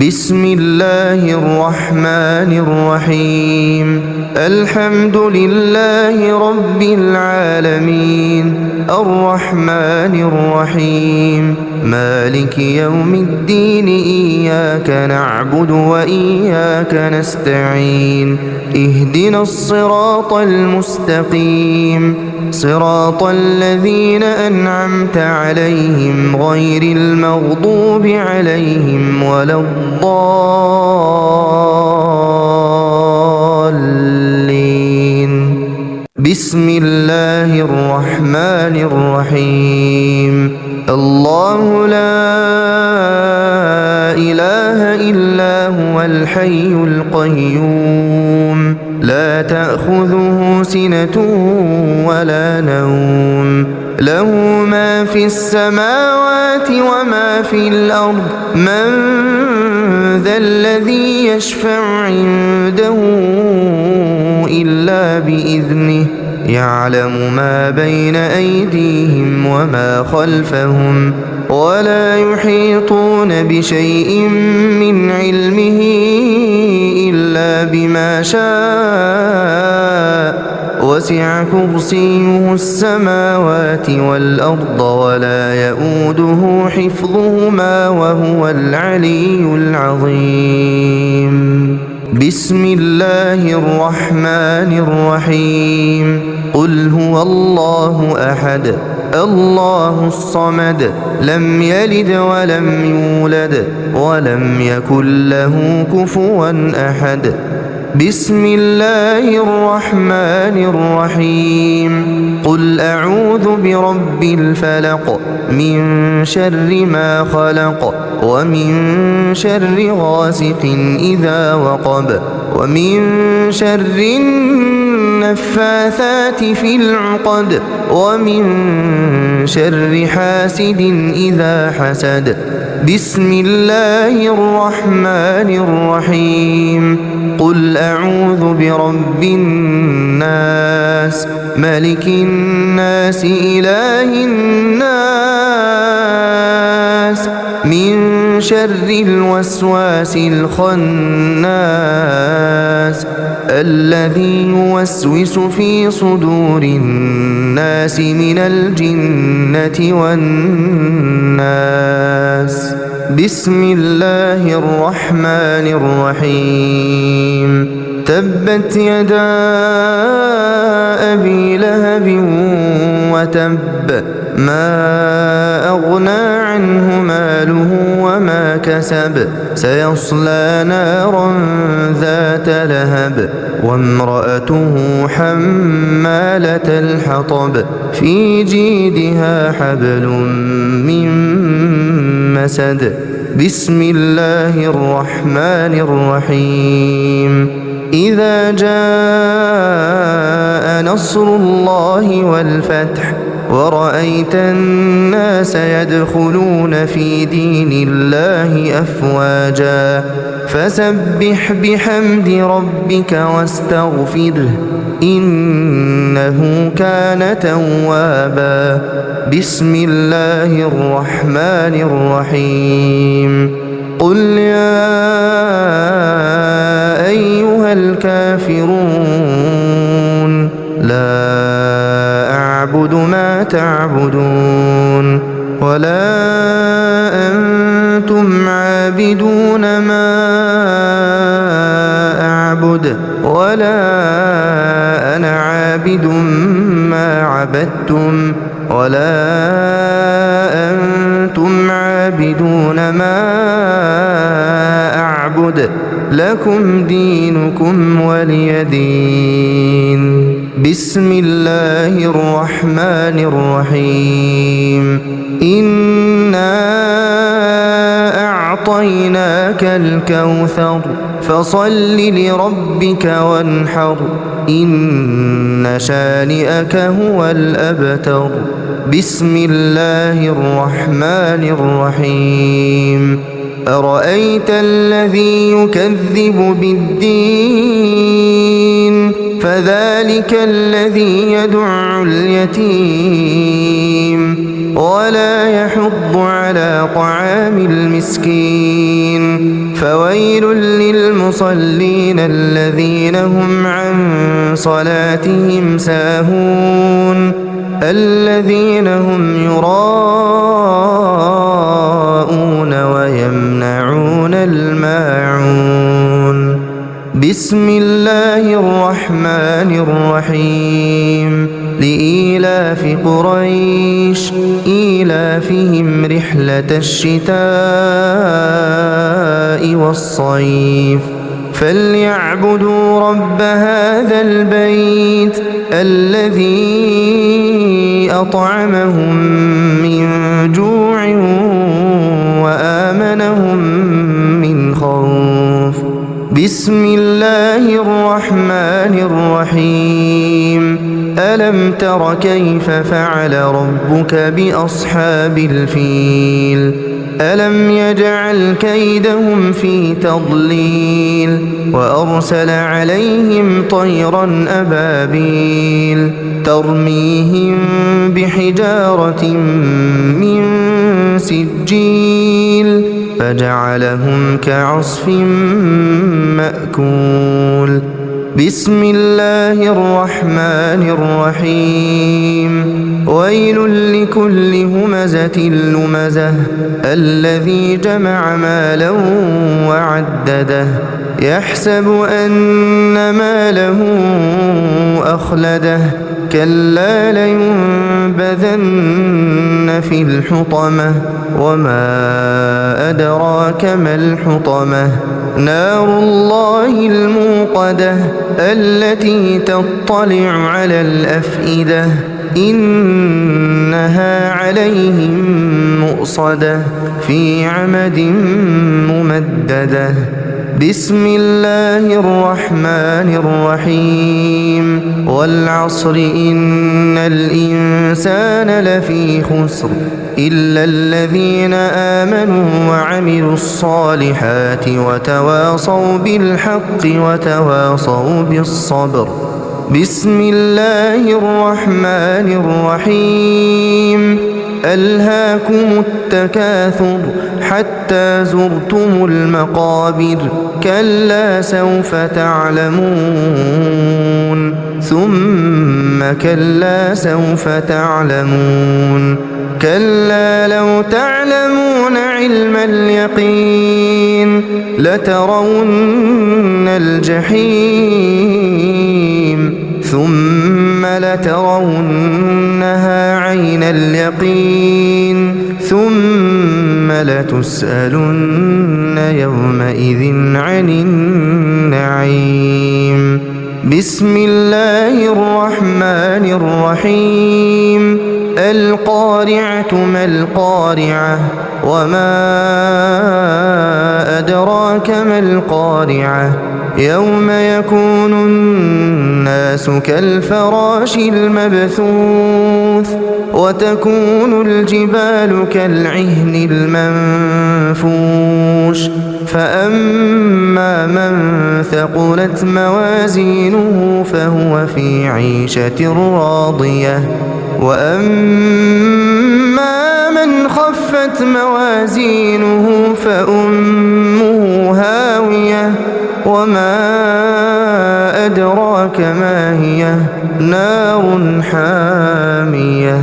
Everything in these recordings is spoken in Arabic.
بسم الله الرحمن الرحيم الحمد لله رب العالمين الرحمن الرحيم مالك يوم الدين إياك نعبد وإياك نستعين اهدنا الصراط المستقيم صراط الذين أنعمت عليهم غير المغضوب عليهم ولا الضالين بسم الله الرحمن الرحيم الله لا إله إلا هو الحي القيوم لا تأخذه سنة ولا نوم له ما في السماوات وما في الأرض من ذا الذي يشفع عنده إلا بإذنه يعلم ما بين أيديهم وما خلفهم ولا يحيطون بشيء من علمه إلا بما شاء وسع كرسيه السماوات والأرض ولا يؤوده حفظهما وهو العلي العظيم بسم الله الرحمن الرحيم قل هو الله أحد الله الصمد لم يلد ولم يولد ولم يكن له كفوا أحد بسم الله الرحمن الرحيم قل أعوذ برب الفلق من شر ما خلق ومن شر غاسق إذا وقب ومن شر النفاثات في العقد ومن شر حاسد إذا حسد بسم الله الرحمن الرحيم قل أعوذ برب الناس ملك الناس إله الناس من شر الوسواس الخناس الذي يوسوس في صدور الناس من الجنة والناس بسم الله الرحمن الرحيم تبت يدا أبي لهب وتب ما أغنى عنه ماله وما كسب سيصلى نارا ذات لهب وامرأته حمالة الحطب في جيدها حبل من مسد بسم الله الرحمن الرحيم إذا جاء نصر الله والفتح ورأيت الناس يدخلون في دين الله أفواجا فسبح بحمد ربك واستغفره إنه كان توابا بسم الله الرحمن الرحيم قل يا أيها الكافرون لا أعبد ما تعبدون ولا أنتم عابدون ما أعبد ولا أنا عابد ما عبدتم ولا أنتم عابدون ما أعبد لكم دينكم ولي دين بسم الله الرحمن الرحيم إنا أعطيناك الكوثر فصل لربك وانحر إن شانئك هو الأبتر بسم الله الرحمن الرحيم أرأيت الذي يكذب بالدين فذلك الذي يدع اليتيم ولا يحض على طعام المسكين فويل للمصلين الذين هم عن صلاتهم ساهون الذين هم يراءون ويمنعون الماعون بسم الله الرحمن الرحيم لإيلاف قريش إيلافهم رحلة الشتاء والصيف فليعبدوا رب هذا البيت الذي أطعمهم من جوع وآمنهم من خوف بسم الله الرحمن الرحيم ألم تر كيف فعل ربك بأصحاب الفيل ألم يجعل كيدهم في تضليل وأرسل عليهم طيرا أبابيل ترميهم بحجارة من سجيل فجعلهم كعصف مأكول بسم الله الرحمن الرحيم ويل لكل همزة لمزة الذي جمع مالا وعدده يحسب أن ماله أخلده كلا لينبذن في الحطمة وما أدراك ما الحطمة نار الله الموقدة التي تطلع على الأفئدة إنها عليهم مؤصدة في عمد ممددة بسم الله الرحمن الرحيم والعصر إن الإنسان لفي خسر إلا الذين آمنوا وعملوا الصالحات وتواصوا بالحق وتواصوا بالصبر بسم الله الرحمن الرحيم ألهاكم التكاثر حتى زرتم المقابر كلا سوف تعلمون ثم كلا سوف تعلمون كلا لو تعلمون علم اليقين لترون الجحيم ثم لترونها عين اليقين ثم لتسألن يومئذ عن النعيم بسم الله الرحمن الرحيم القارعة ما القارعة وما أدراك ما القارعة يوم يكون الناس كالفراش المبثوث وتكون الجبال كالعهن المنفوش فأما من ثقلت موازينه فهو في عيشة راضية وأما من خفت موازينه فأمه هاوية وما أدراك ما هي نار حامية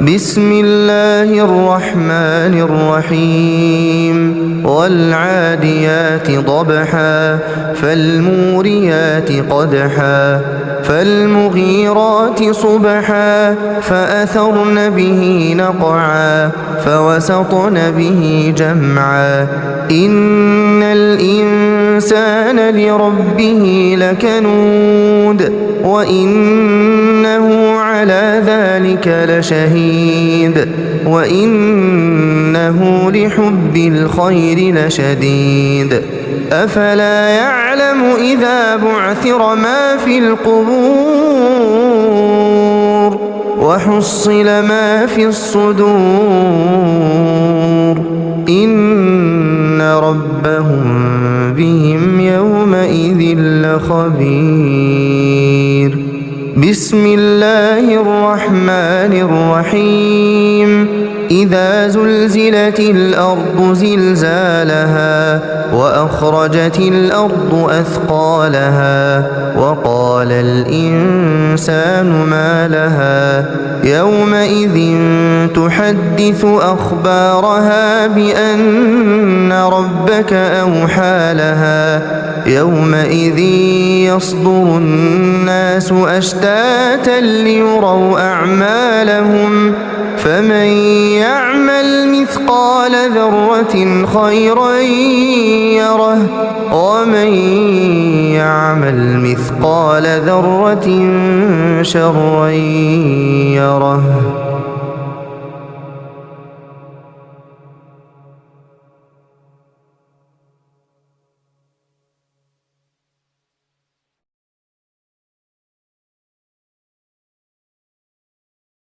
بسم الله الرحمن الرحيم والعاديات ضبحا فالموريات قدحا فالمغيرات صبحا فأثرن به نقعا فوسطن به جمعا إن الإنسان لربه لكنود وإنه على ذلك لشهيد وإنه لحب الخير لشديد أفلا يعلم إذا بعثر ما في القبور وحصل ما في الصدور إن ربهم بهم يومئذ لخبير بسم الله الرحمن الرحيم إذا زلزلت الأرض زلزالها وأخرجت الأرض أثقالها وقال الإنسان ما لها يومئذ تحدث أخبارها بأن ربك أوحى لها يومئذ يصدر الناس أشتاتا ليروا أعمالهم فمن يعمل مثقال ذرة خيرا يره ومن يعمل مثقال ذرة شرا يره.